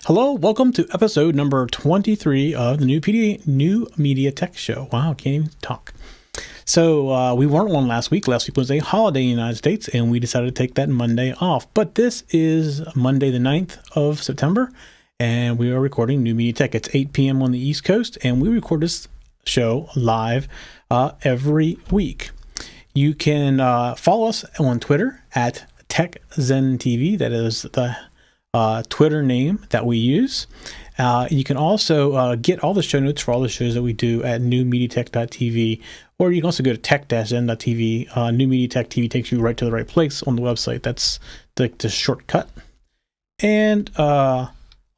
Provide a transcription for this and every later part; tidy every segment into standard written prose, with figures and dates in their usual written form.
Hello, welcome to episode number 23 of the New Media Tech Show. Wow, can't even talk. So we weren't on last week. Last week was a holiday in the United States, and we decided to take that Monday off. But this is Monday the 9th of September, and we are recording New Media Tech. It's 8 p.m. on the East Coast, and we record this show live every week. You can follow us on Twitter at TechZenTV. That is the Twitter name that we use. You can also get all the show notes for all the shows that we do at newmediatech.tv, or you can also go to tech-zen.tv. New Media Tech TV takes you right to the right place on the website. That's the shortcut. And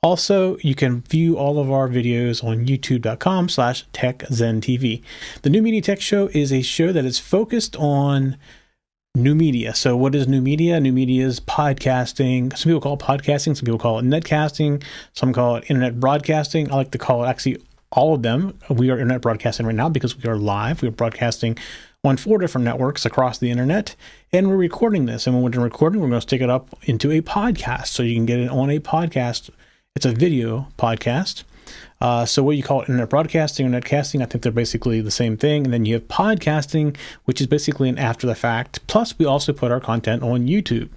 also, you can view all of our videos on youtube.com/techzentv. The New Media Tech Show is a show that is focused on new media. So what is new media? New media is podcasting. Some people call it podcasting. Some people call it netcasting. Some call it internet broadcasting. I like to call it actually all of them. We are internet broadcasting right now because we are live. We are broadcasting on 4 different networks across the internet, and we're recording this. And when we're done recording, we're going to stick it up into a podcast. So you can get it on a podcast. It's a video podcast. So what you call it, internet broadcasting or netcasting, I think they're basically the same thing. And then you have podcasting, which is basically an after the fact. Plus, we also put our content on YouTube.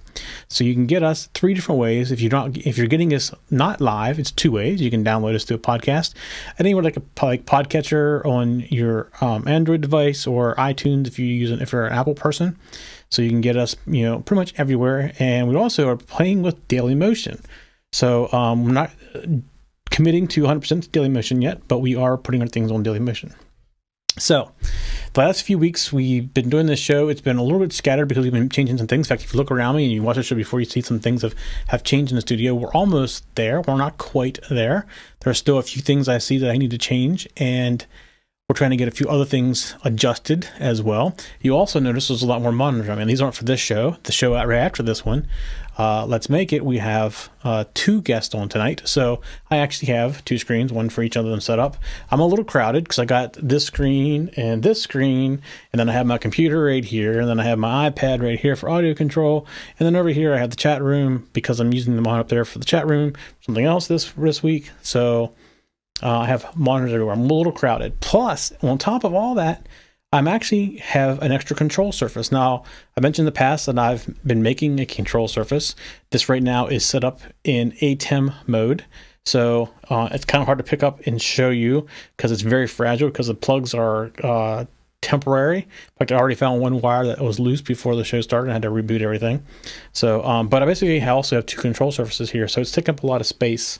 So you can get us 3 different ways. If you're getting us not live, it's 2 ways. You can download us to a podcast anywhere like Podcatcher on your Android device, or iTunes if you're an Apple person. So you can get us, pretty much everywhere. And we also are playing with Daily Motion. So we're not committing to 100% Daily Motion yet, but we are putting our things on Daily Motion. So the last few weeks we've been doing this show. It's been a little bit scattered because we've been changing some things. In fact, if you look around me and you watch the show before, you see some things have changed in the studio. We're almost there. We're not quite there. There are still a few things I see that I need to change, and we're trying to get a few other things adjusted as well. You also notice there's a lot more monitors. I mean, these aren't for this show. The show right after this one, Let's Make It, we have 2 guests on tonight. So I actually have 2 screens, one for each of them set up. I'm a little crowded because I got this screen, and then I have my computer right here, and then I have my iPad right here for audio control. And then over here I have the chat room because I'm using the monitor up there for the chat room. Something else this week. So I have monitors everywhere. I'm a little crowded. Plus, on top of all that, I'm actually have an extra control surface. Now, I mentioned in the past that I've been making a control surface. This right now is set up in ATEM mode. So it's kind of hard to pick up and show you because it's very fragile because the plugs are temporary. In fact, I already found one wire that was loose before the show started. I had to reboot everything. So, but I basically also have 2 control surfaces here. So it's taking up a lot of space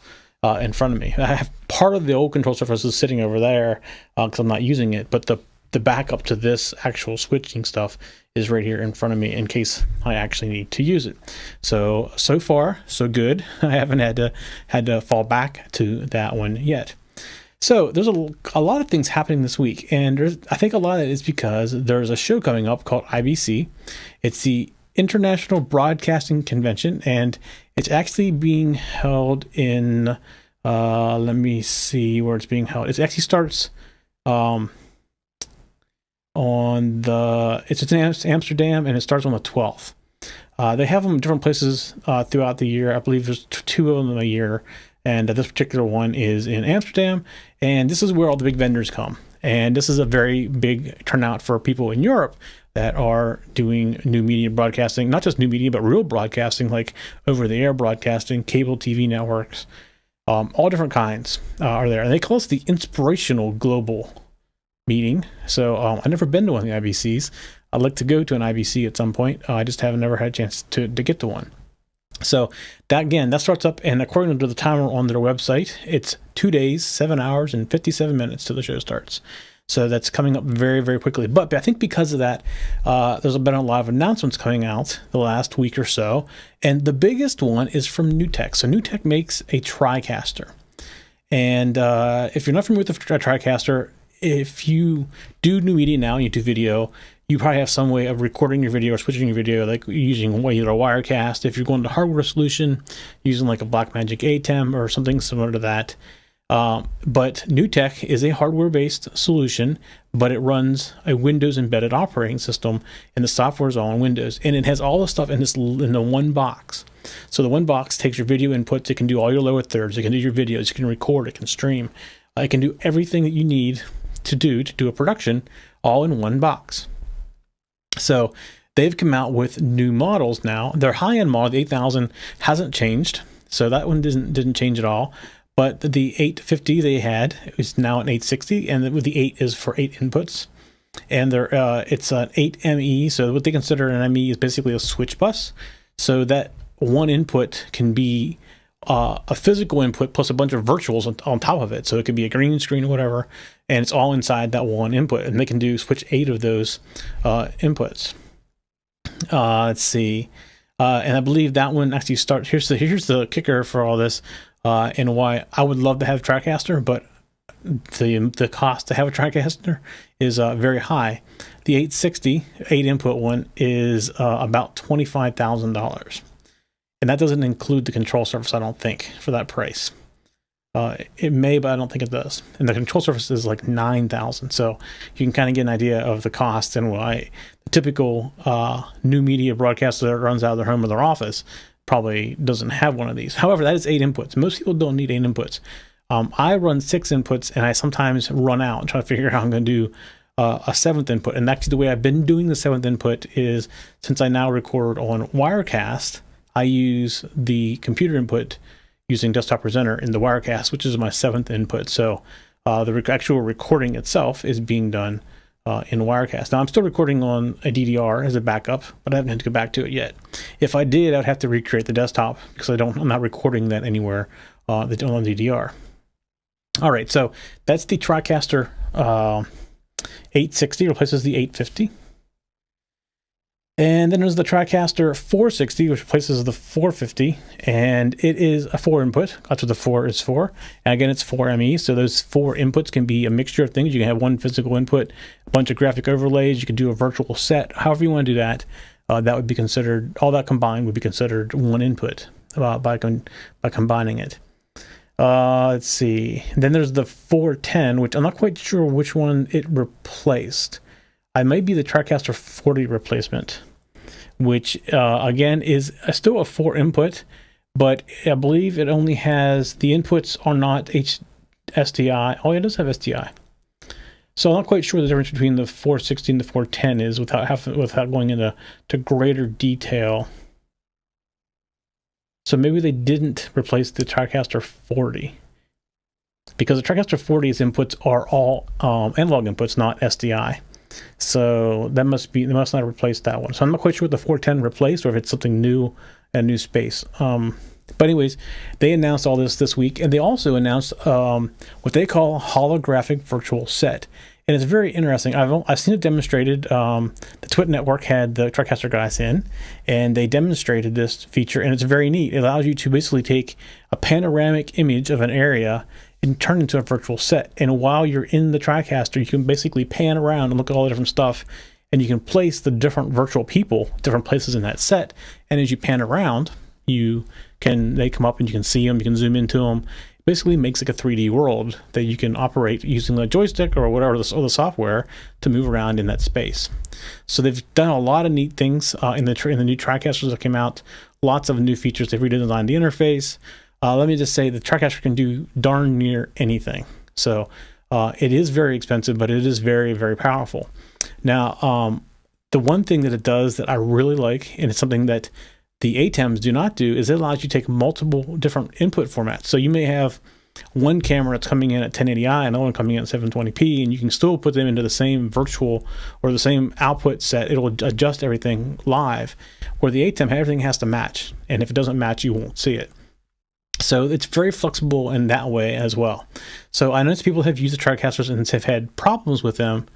in front of me. I have part of the old control surface is sitting over there because I'm not using it, but the backup to this actual switching stuff is right here in front of me in case I actually need to use it. So far, so good. I haven't had to fall back to that one yet. So there's a lot of things happening this week, and I think a lot of it is because there's a show coming up called IBC. It's the International Broadcasting Convention, and it's actually being held in, let me see where it's being held. It actually starts it's in Amsterdam, and it starts on the 12th. They have them in different places throughout the year. I believe there's 2 of them a year, and this particular one is in Amsterdam, and this is where all the big vendors come. And this is a very big turnout for people in Europe that are doing new media broadcasting, not just new media, but real broadcasting, like over-the-air broadcasting, cable TV networks, all different kinds are there. And they call this the Inspirational Global Meeting. So I've never been to one of the IBCs. I'd like to go to an IBC at some point. I just haven't never had a chance to get to one. So that starts up, and according to the timer on their website, it's 2 days, 7 hours, and 57 minutes till the show starts. So that's coming up very, very quickly. But I think because of that, there's been a lot of announcements coming out the last week or so. And the biggest one is from Newtek. So Newtek makes a Tricaster. And if you're not familiar with the Tricaster, if you do new media now and you do video, you probably have some way of recording your video or switching your video, like using either a Wirecast. If you're going to hardware solution, using like a Blackmagic ATEM or something similar to that. But Newtek is a hardware-based solution, but it runs a Windows embedded operating system, and the software is all on Windows, and it has all the stuff in the one box. So the one box takes your video inputs. It can do all your lower thirds. It can do your videos. It can record. It can stream. It can do everything that you need to do a production, all in one box. So they've come out with new models now. Their high-end model, the 8000, hasn't changed, so that one didn't change at all. But the 850 they had is now an 860, and the 8 is for 8 inputs. And it's an 8ME, so what they consider an ME is basically a switch bus. So that one input can be a physical input plus a bunch of virtuals on top of it. So it could be a green screen or whatever, and it's all inside that one input. And they can switch 8 of those inputs. Let's see. And I believe that one actually starts. Here's the kicker for all this, and why I would love to have Tricaster, but the cost to have a Tricaster is very high. The 860 8 input one is about $25,000. And that doesn't include the control surface, I don't think, for that price. It may, but I don't think it does. And the control surface is like $9,000. So you can kind of get an idea of the cost and why the typical new media broadcaster that runs out of their home or their office probably doesn't have one of these. However, that is 8 inputs. Most people don't need 8 inputs. I run 6 inputs, and I sometimes run out and try to figure out how I'm going to do a 7th input. And actually, the way I've been doing the 7th input is, since I now record on Wirecast, I use the computer input using Desktop Presenter in the Wirecast, which is my 7th input. So the actual recording itself is being done in Wirecast. Now, I'm still recording on a DDR as a backup, but I haven't had to go back to it yet. If I did, I'd have to recreate the desktop because I'm not recording that anywhere on the DDR. All right, so that's the Tricaster 860, replaces the 850. And then there's the Tricaster 460, which replaces the 450, and it is a 4 input. That's what the 4 is for. And again, it's 4ME, so those 4 inputs can be a mixture of things. You can have one physical input, a bunch of graphic overlays. You can do a virtual set. However you want to do that, that would be considered, all that combined would be considered one input by combining it. Let's see. And then there's the 410, which I'm not quite sure which one it replaced. I might be the Tricaster 40 replacement, which again is still a 4 input, but I believe it only has, the inputs are not SDI. Oh, it does have SDI. So I'm not quite sure the difference between the 460 and the 410 is without going into greater detail. So maybe they didn't replace the Tricaster 40, because the Tricaster 40's inputs are all analog inputs, not SDI. So they must not have replaced that one. So I'm not quite sure what the 410 replaced, or if it's something new, a new space. But anyways, they announced all this week, and they also announced what they call holographic virtual set. And it's very interesting. I've seen it demonstrated. The Twit Network had the Tricaster guys in, and they demonstrated this feature, and it's very neat. It allows you to basically take a panoramic image of an area and turn it into a virtual set. And while you're in the Tricaster, you can basically pan around and look at all the different stuff, and you can place the different virtual people different places in that set. And as you pan around, they come up and you can see them, you can zoom into them. It basically makes like a 3D world that you can operate using the joystick or whatever the software to move around in that space. So they've done a lot of neat things in the new Tricasters that came out. Lots of new features. They've redesigned the interface. Let me just say the Tricaster can do darn near anything. So it is very expensive, but it is very, very powerful. Now, the one thing that it does that I really like, and it's something that the ATEMs do not do, is it allows you to take multiple different input formats. So you may have one camera that's coming in at 1080i, another one coming in at 720p, and you can still put them into the same virtual or the same output set. It'll adjust everything live, where the ATEM, everything has to match. And if it doesn't match, you won't see it. So it's very flexible in that way as well. So I know people have used the Tricasters and have had problems with them,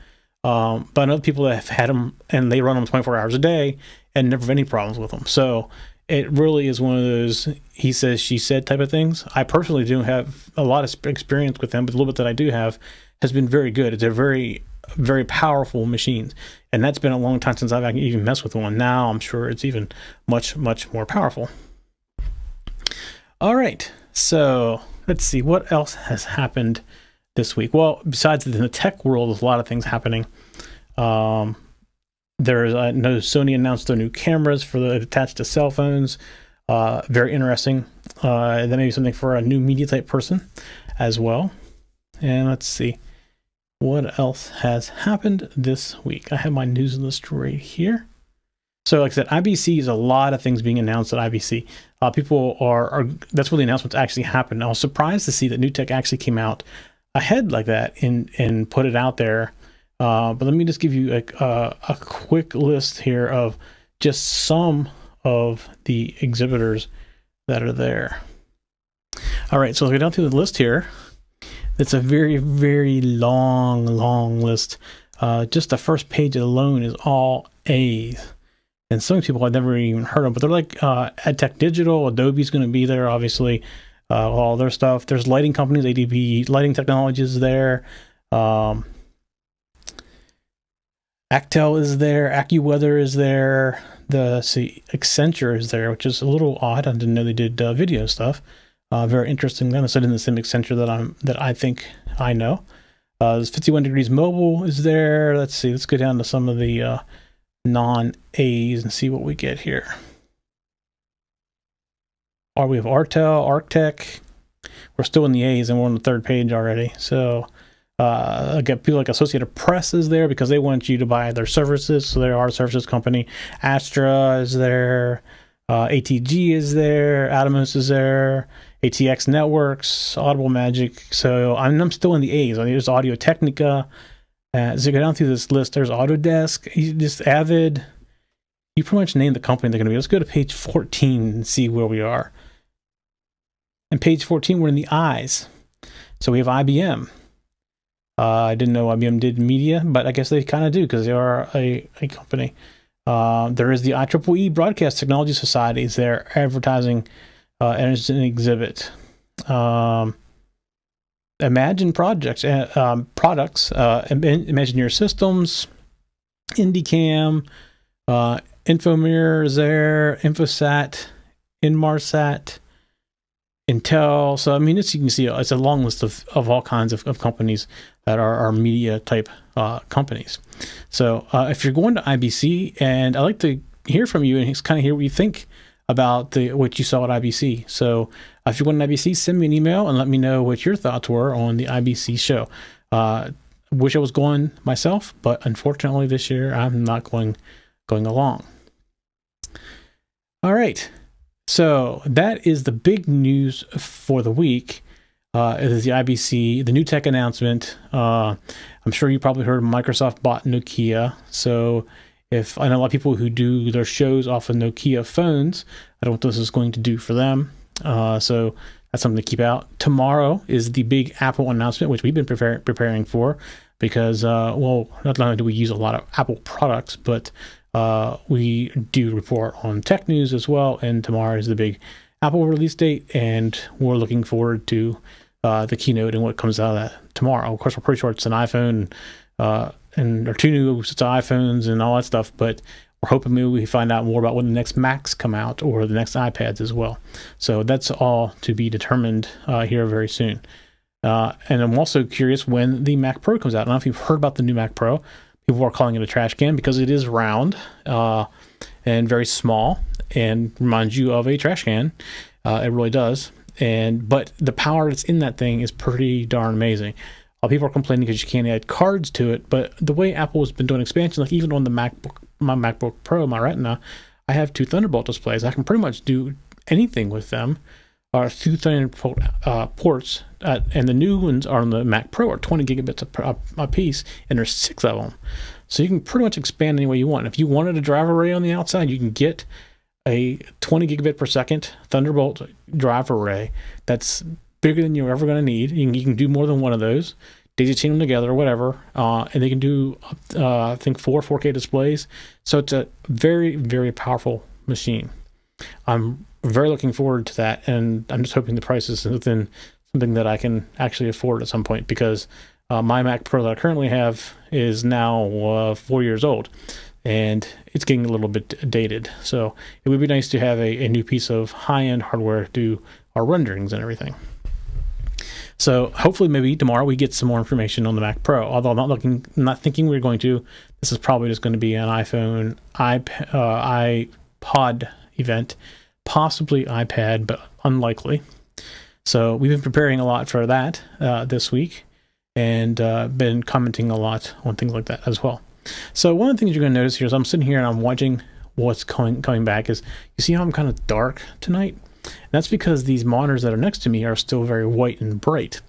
but I know people that have had them and they run them 24 hours a day and never have any problems with them. So it really is one of those he says, she said type of things. I personally don't have a lot of experience with them, but the little bit that I do have has been very good. It's a very, very powerful machine. And that's been a long time since I've even messed with one. Now I'm sure it's even much, much more powerful. All right, so let's see, what else has happened this week? Well, besides in the tech world, there's a lot of things happening. There's I know Sony announced their new cameras for the attached to cell phones. Very interesting. That may be something for a new media type person as well. And let's see what else has happened this week. I have my news list right here. So like I said, IBC is a lot of things being announced at IBC. People are that's where the announcements actually happened. I was surprised to see that Newtek actually came out ahead like that and put it out there. But let me just give you a quick list here of just some of the exhibitors that are there. All right, so let's go down through the list here. It's a very, very long list. Just the first page alone is all A's. And some people I've never even heard of, but they're like EdTech Digital, Adobe's going to be there, obviously, all their stuff. There's lighting companies, ADB Lighting Technologies is there. Actel is there. AccuWeather is there. Accenture is there, which is a little odd. I didn't know they did video stuff. Very interesting. Then I said in the same Accenture that I think I know. There's 51 Degrees Mobile is there. Let's see. Let's go down to some of the non-A's and see what we get here. We have Artel, Arctech. We're still in the A's and we're on the third page already. So I get people like Associated Press is there because they want you to buy their services. So they are a services company. Astra is there. ATG is there. Atomos is there. ATX Networks, Audible Magic. So I'm still in the A's. There's Audio Technica. As you go down through this list, there's Autodesk, just Avid. You pretty much name the company they're going to be. Let's go to page 14 and see where we are. And page 14, we're in the I's. So we have IBM. I didn't know IBM did media, but I guess they kind of do because they are a company. There is the IEEE Broadcast Technology Society is there advertising and it's an exhibit. Imagine products, Imagineer Systems, IndyCam, Infomirror is there, Infosat, Inmarsat, Intel. So I mean, as you can see, it's a long list of all kinds of companies that are media type companies. So if you're going to IBC, and I'd like to hear from you and kind of hear what you think about what you saw at IBC. So if you're going to IBC, send me an email and let me know what your thoughts were on the IBC show. Wish I was going myself, but unfortunately this year I'm not going along. All right. So that is the big news for the week. It is the IBC, the Newtek announcement. I'm sure you probably heard Microsoft bought Nokia. So if I know a lot of people who do their shows off of Nokia phones, I don't know what this is going to do for them. So that's something to keep out. Tomorrow is the big Apple announcement, which we've been preparing for because, well, not only do we use a lot of Apple products, but we do report on tech news as well. And tomorrow is the big Apple release date, and we're looking forward to the keynote and what comes out of that tomorrow. Of course, we're pretty sure it's an iPhone and our two new sets of iPhones and all that stuff, but we're hoping maybe we find out more about when the next Macs come out or the next iPads as well. So that's all to be determined here very soon. And I'm also curious when the Mac Pro comes out. I don't know if you've heard about the new Mac Pro. People are calling it a trash can because it is round and very small and reminds you of a trash can. It really does. But the power that's in that thing is pretty darn amazing. People are complaining because you can't add cards to it, but the way Apple has been doing expansion, like even on the my MacBook Pro, my Retina, I have two Thunderbolt displays. I can pretty much do anything with them. Two Thunderbolt ports, and the new ones are on the Mac Pro are 20 gigabits a piece, and there's 6 of them. So you can pretty much expand any way you want. If you wanted a drive array on the outside, you can get a 20 gigabit per second Thunderbolt drive array that's bigger than you're ever going to need. You can do more than one of those. Daisy chain them together or whatever, and they can do, I think, 4K displays. So it's a very, very powerful machine. I'm very looking forward to that, and I'm just hoping the price is within something that I can actually afford at some point, because my Mac Pro that I currently have is now 4 years old, and it's getting a little bit dated. So it would be nice to have a new piece of high-end hardware to do our renderings and everything. So hopefully maybe tomorrow we get some more information on the Mac Pro, although I'm not thinking we're going to. This is probably just going to be an iPhone, iPod event, possibly iPad, but unlikely. So we've been preparing a lot for that this week, and been commenting a lot on things like that as well. So one of the things you're going to notice here is I'm sitting here and I'm watching what's coming back. Is you see how I'm kind of dark tonight? And that's because these monitors that are next to me are still very white and bright.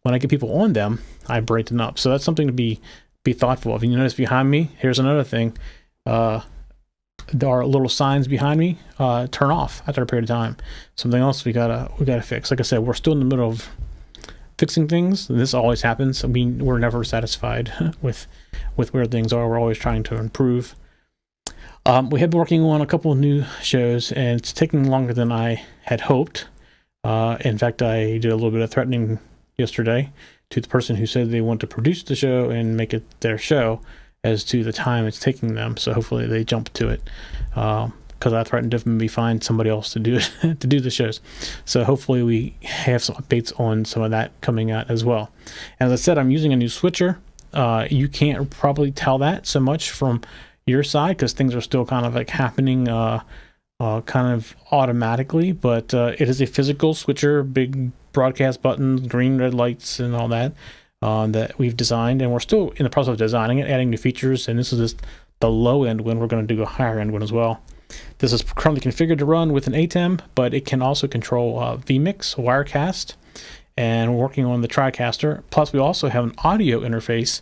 When I get people on them, I brighten up. So that's something to be thoughtful of. And you notice behind me, here's another thing. There are little signs behind me turn off after a period of time. Something else we gotta fix. Like I said, we're still in the middle of fixing things. This always happens. We're never satisfied with where things are. We're always trying to improve. We have been working on a couple of new shows, and it's taking longer than I had hoped. In fact, I did a little bit of threatening yesterday to the person who said they want to produce the show and make it their show as to the time it's taking them. So hopefully they jump to it, because I threatened to maybe find somebody else to do it, to do the shows. So hopefully we have some updates on some of that coming out as well. As I said, I'm using a new switcher. You can't probably tell that so much from your side because things are still kind of like happening kind of automatically, but it is a physical switcher, big broadcast buttons, green, red lights, and all that that we've designed, and we're still in the process of designing it, adding new features, and this is just the low end one. We're going to do a higher end one as well. This is currently configured to run with an ATEM, but it can also control vMix, Wirecast, and we're working on the Tricaster. Plus, we also have an audio interface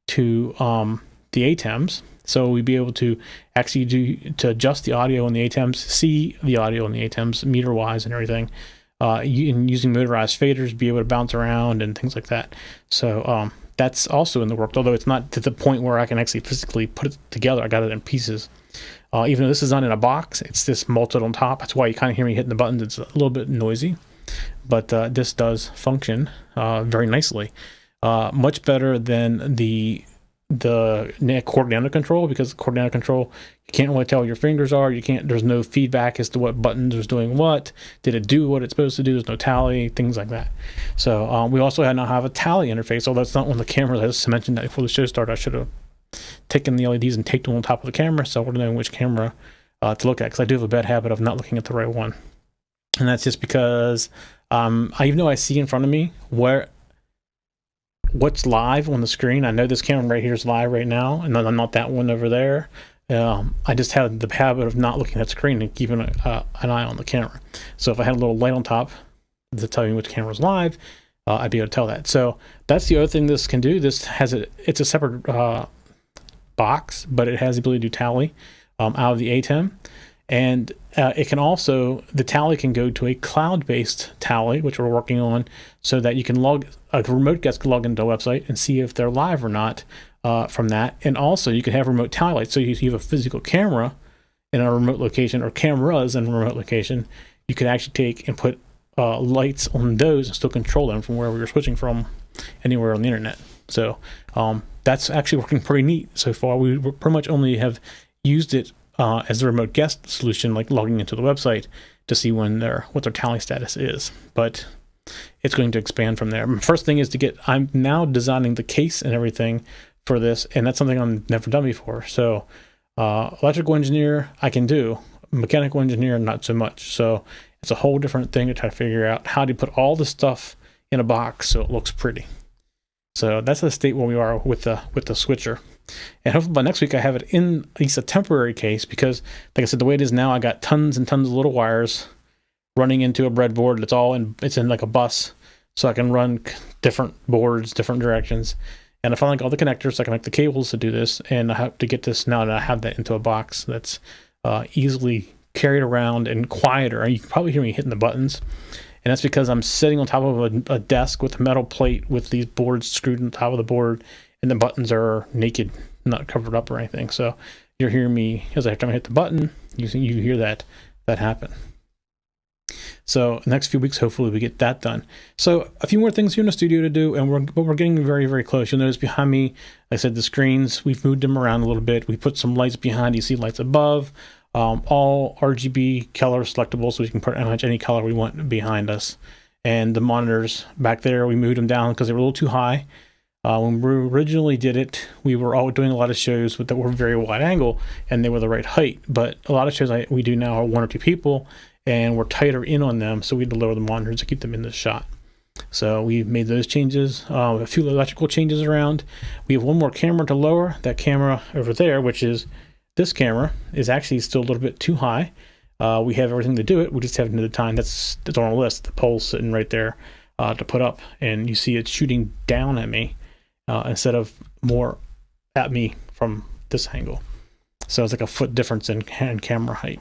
to the ATEMs, so we'd be able to actually adjust the audio on the ATEMs, see the audio on the ATEMs meter-wise and everything. Using motorized faders, be able to bounce around and things like that. So that's also in the works, although it's not to the point where I can actually physically put it together. I got it in pieces. Even though this is not in a box, it's just bolted on top. That's why you kind of hear me hitting the buttons. It's a little bit noisy, but this does function very nicely. Much better than the coordinator control, because coordinator control, you can't really tell where your fingers are. There's no feedback as to what buttons is doing what. Did it do what it's supposed to do? There's no tally, things like that. So we also now have a tally interface, although that's not on the camera. I just mentioned that before the show started. I should have taken the LEDs and taped them on top of the camera so I would know which camera to look at, because I do have a bad habit of not looking at the right one. And that's just because even though I see in front of me what's live on the screen, I know this camera right here is live right now, and I'm not that one over there. I just have the habit of not looking at the screen and keeping an eye on the camera. So if I had a little light on top to tell me which camera is live, I'd be able to tell that. So that's the other thing this can do. This it's a separate box, but it has the ability to do tally out of the ATEM. And it can also, the tally can go to a cloud-based tally, which we're working on, so that you can a remote guest can log into a website and see if they're live or not from that. And also you can have remote tally lights. So you have a physical camera in a remote location, or cameras in a remote location. You could actually take and put lights on those and still control them from wherever you're switching from, anywhere on the internet. So that's actually working pretty neat so far. We pretty much only have used it as a remote guest solution, like logging into the website to see what their tally status is. But it's going to expand from there. First thing is I'm now designing the case and everything for this, and that's something I've never done before. So electrical engineer I can do, mechanical engineer not so much. So it's a whole different thing to try to figure out how to put all the stuff in a box so it looks pretty. So that's the state where we are with the switcher. And hopefully by next week I have it in at least a temporary case, because like I said, the way it is now, I got tons and tons of little wires running into a breadboard. It's in like a bus, so I can run different boards, different directions. And I finally got all the connectors, so I can connect the cables to do this. And I have to get this now, and I have that into a box that's easily carried around and quieter. You can probably hear me hitting the buttons. And that's because I'm sitting on top of a desk with a metal plate with these boards screwed on top of the board, and the buttons are naked, not covered up or anything. So you're hearing me as I hit the button. You hear that happen. So the next few weeks, hopefully we get that done. So a few more things here in the studio to do, and we're getting very, very close. You'll notice behind me, like I said, the screens, we've moved them around a little bit. We put some lights behind. You see lights above, all RGB color selectable, so we can put pretty much any color we want behind us. And the monitors back there, we moved them down because they were a little too high. When we originally did it, we were all doing a lot of shows that were very wide angle, and they were the right height. But a lot of shows we do now are 1 or 2 people, and we're tighter in on them, so we had to lower the monitors to keep them in the shot. So we made those changes, a few electrical changes around. We have one more camera to lower. That camera over there, which is this camera, is actually still a little bit too high. We have everything to do it. We just haven't had the time. That's on our list. The pole's sitting right there to put up, and you see it shooting down at me instead of more at me from this angle. So it's like a foot difference in camera height.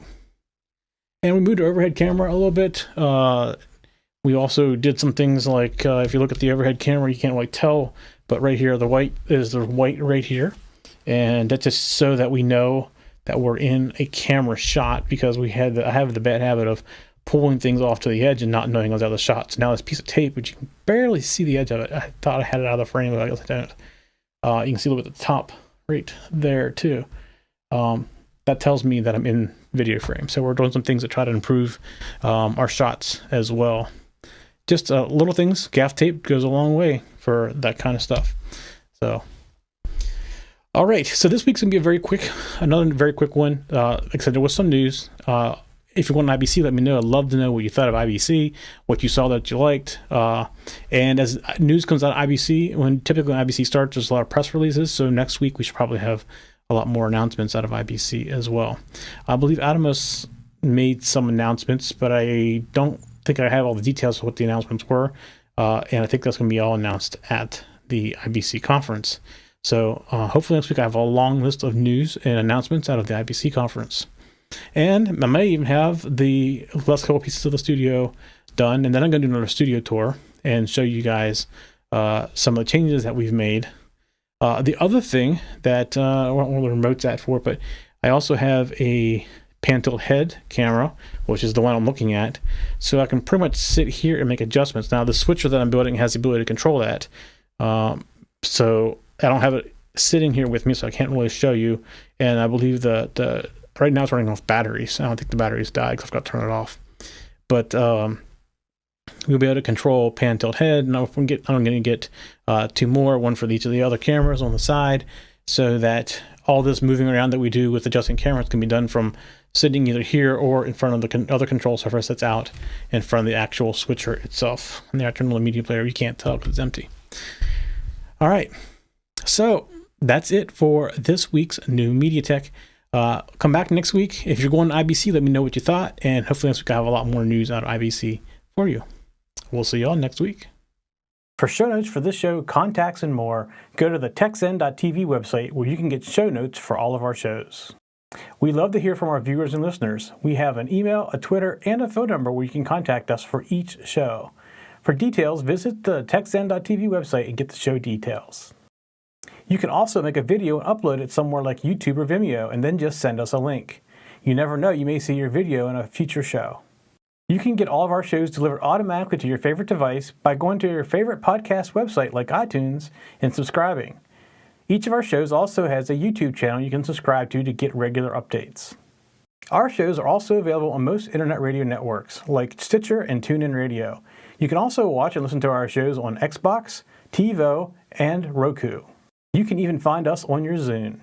And we moved our overhead camera a little bit. We also did some things like, if you look at the overhead camera, you can't really tell, but right here, the white is the white right here. And that's just so that we know that we're in a camera shot, because I have the bad habit of pulling things off to the edge and not knowing I was out of the shot. So now this piece of tape, which you can barely see the edge of it. I thought I had it out of the frame, but I guess I don't. You can see a little bit at the top right there too. That tells me that I'm in video frame. So we're doing some things to try to improve our shots as well. Just little things. Gaff tape goes a long way for that kind of stuff. So, all right. So this week's gonna be another very quick one. Like I said, there was some news. If you want an IBC, let me know. I'd love to know what you thought of IBC, what you saw that you liked. And as news comes out of IBC, when typically when IBC starts, there's a lot of press releases. So next week we should probably have a lot more announcements out of IBC as well. I believe Atomos made some announcements, but I don't think I have all the details of what the announcements were. And I think that's going to be all announced at the IBC conference. So hopefully next week I have a long list of news and announcements out of the IBC conference. And I may even have the last couple pieces of the studio done, and then I'm going to do another studio tour and show you guys some of the changes that we've made. The other thing that I don't know where the remote's at for, but I also have a pan-tilt head camera, which is the one I'm looking at, so I can pretty much sit here and make adjustments. Now the switcher that I'm building has the ability to control that, so I don't have it sitting here with me, so I can't really show you. And I believe that right now it's running off batteries. I don't think the batteries died because I've got to turn it off. But we'll be able to control pan-tilt head. Now I'm going to get 2 more, one for each of the other cameras on the side, so that all this moving around that we do with adjusting cameras can be done from sitting either here or in front of the other control surface that's out in front of the actual switcher itself. And the internal media player, you can't tell because it's empty. All right, so that's it for this week's New Media Tech. Come back next week. If you're going to IBC, let me know what you thought, and hopefully next week I have a lot more news out of IBC for you. We'll see y'all next week. For show notes for this show, contacts, and more, go to the techzen.tv website, where you can get show notes for all of our shows. We love to hear from our viewers and listeners. We have an email, a Twitter, and a phone number where you can contact us for each show. For details, visit the techzen.tv website and get the show details. You can also make a video and upload it somewhere like YouTube or Vimeo, and then just send us a link. You never know, you may see your video in a future show. You can get all of our shows delivered automatically to your favorite device by going to your favorite podcast website like iTunes and subscribing. Each of our shows also has a YouTube channel you can subscribe to get regular updates. Our shows are also available on most internet radio networks like Stitcher and TuneIn Radio. You can also watch and listen to our shows on Xbox, TiVo, and Roku. You can even find us on your Zune.